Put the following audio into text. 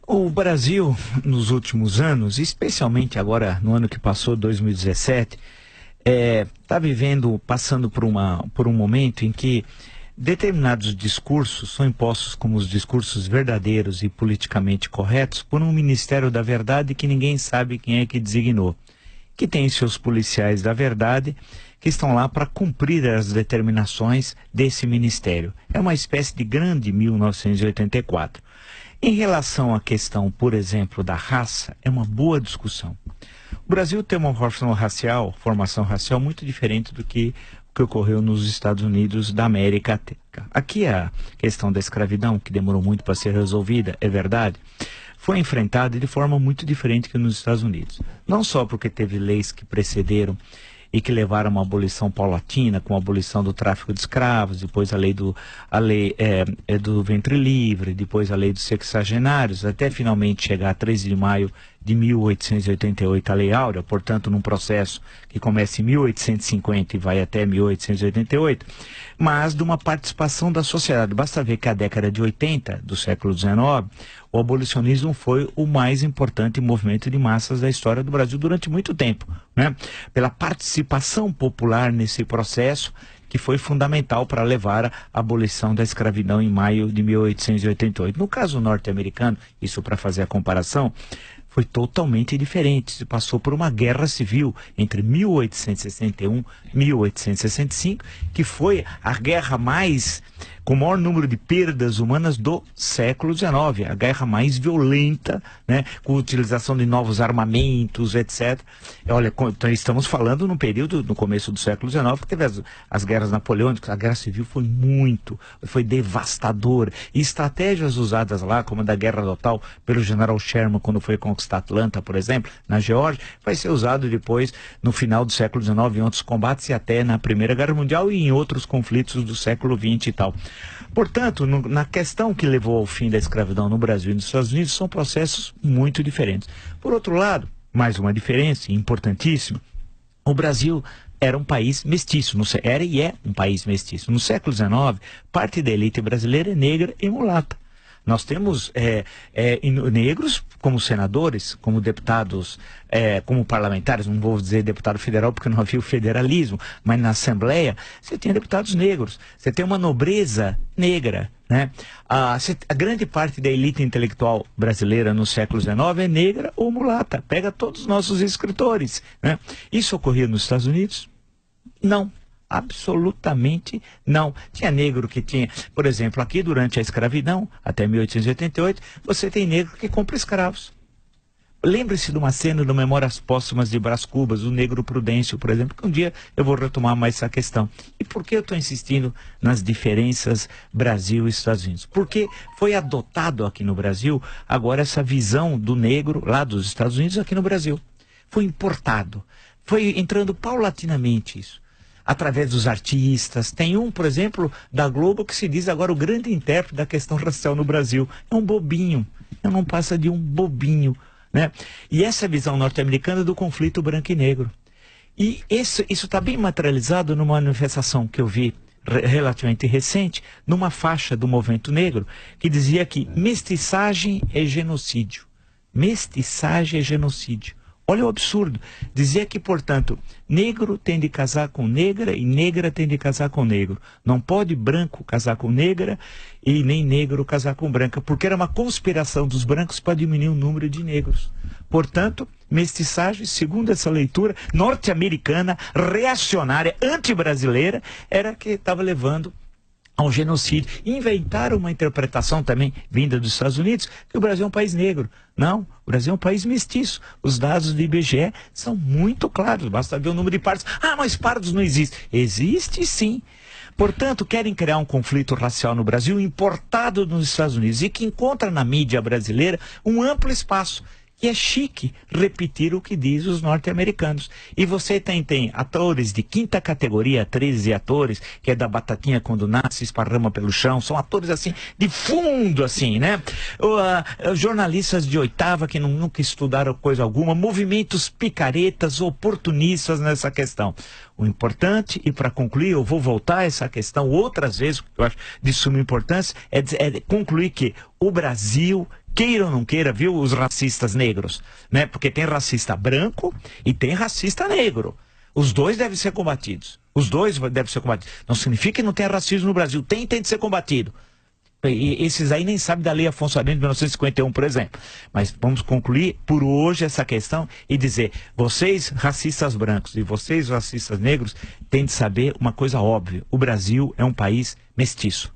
O Brasil, nos últimos anos, especialmente agora no ano que passou, 2017, está passando por um momento em que determinados discursos são impostos como os discursos verdadeiros e politicamente corretos por um Ministério da Verdade que ninguém sabe quem é que designou, que tem seus policiais da verdade que estão lá para cumprir as determinações desse ministério. É uma espécie de grande 1984. Em relação à questão, por exemplo, da raça, é uma boa discussão. O Brasil tem uma formação racial muito diferente do que ocorreu nos Estados Unidos da América. Aqui a questão da escravidão, que demorou muito para ser resolvida, é verdade, foi enfrentada de forma muito diferente que nos Estados Unidos. Não só porque teve leis que precederam e que levaram a uma abolição paulatina, com a abolição do tráfico de escravos, depois a lei do ventre livre, depois a lei dos sexagenários, até finalmente chegar a 13 de maio de 1888, a Lei Áurea, portanto, num processo que começa em 1850 e vai até 1888, mas de uma participação da sociedade. Basta ver que a década de 80 do século XIX, o abolicionismo foi o mais importante movimento de massas da história do Brasil durante muito tempo, né? Pela participação popular nesse processo, que foi fundamental para levar à abolição da escravidão em maio de 1888. No caso norte-americano, isso para fazer a comparação, foi totalmente diferente. Se passou por uma guerra civil entre 1861 e 1865, que foi a guerra com o maior número de perdas humanas do século XIX, a guerra mais violenta, né, com a utilização de novos armamentos, etc. Olha, então estamos falando num período, no começo do século XIX, que teve as guerras napoleônicas. A guerra civil foi devastadora. E estratégias usadas lá, como a da guerra total pelo general Sherman, quando foi conquistar Atlanta, por exemplo, na Geórgia, vai ser usado depois, no final do século XIX, em outros combates e até na Primeira Guerra Mundial e em outros conflitos do século XX e tal. Portanto, na questão que levou ao fim da escravidão no Brasil e nos Estados Unidos, são processos muito diferentes. Por outro lado, mais uma diferença importantíssima, o Brasil era um país mestiço, era e é um país mestiço. No século XIX, parte da elite brasileira é negra e mulata. Nós temos negros como senadores, como deputados, como parlamentares, não vou dizer deputado federal porque não havia o federalismo, mas na Assembleia você tinha deputados negros, você tem uma nobreza negra, né? A grande parte da elite intelectual brasileira no século XIX é negra ou mulata, pega todos os nossos escritores, né? Isso ocorria nos Estados Unidos? Não. Absolutamente não. Tinha negro que tinha, por exemplo, aqui durante a escravidão, até 1888, você tem negro que compra escravos. Lembre-se de uma cena do Memórias Póstumas de Brás Cubas, o Negro Prudêncio, por exemplo, que um dia eu vou retomar mais essa questão. E por que eu estou insistindo nas diferenças Brasil e Estados Unidos? Porque foi adotado aqui no Brasil agora essa visão do negro lá dos Estados Unidos aqui no Brasil. Foi importado, foi entrando paulatinamente isso, através dos artistas. Tem um, por exemplo, da Globo, que se diz agora o grande intérprete da questão racial no Brasil. É um bobinho, não passa de um bobinho, né? E essa visão norte-americana do conflito branco e negro. E isso está bem materializado numa manifestação que eu vi relativamente recente, numa faixa do movimento negro, que dizia que mestiçagem é genocídio. Mestiçagem é genocídio. Olha o absurdo. Dizia que, portanto, negro tem de casar com negra e negra tem de casar com negro. Não pode branco casar com negra e nem negro casar com branca, porque era uma conspiração dos brancos para diminuir o número de negros. Portanto, mestiçagem, segundo essa leitura norte-americana, reacionária, anti-brasileira, era que estava levando ao genocídio. Inventaram uma interpretação também vinda dos Estados Unidos, que o Brasil é um país negro. Não, o Brasil é um país mestiço. Os dados do IBGE são muito claros, basta ver o número de pardos. Ah, mas pardos não existe. Existe sim. Portanto, querem criar um conflito racial no Brasil importado nos Estados Unidos e que encontra na mídia brasileira um amplo espaço. E é chique repetir o que diz os norte-americanos. E você tem atores de quinta categoria, atrizes e atores, que é da batatinha quando nasce, esparrama pelo chão, são atores assim, de fundo assim, né? Jornalistas de oitava que nunca estudaram coisa alguma, movimentos picaretas, oportunistas nessa questão. O importante, e para concluir, eu vou voltar a essa questão outras vezes, que eu acho de suma importância, é concluir que o Brasil queira ou não queira, viu, os racistas negros, né? Porque tem racista branco e tem racista negro. Os dois devem ser combatidos. Os dois devem ser combatidos. Não significa que não tenha racismo no Brasil. Tem de ser combatido. E esses aí nem sabem da Lei Afonso Arinos de 1951, por exemplo. Mas vamos concluir por hoje essa questão e dizer, vocês racistas brancos e vocês racistas negros têm de saber uma coisa óbvia. O Brasil é um país mestiço.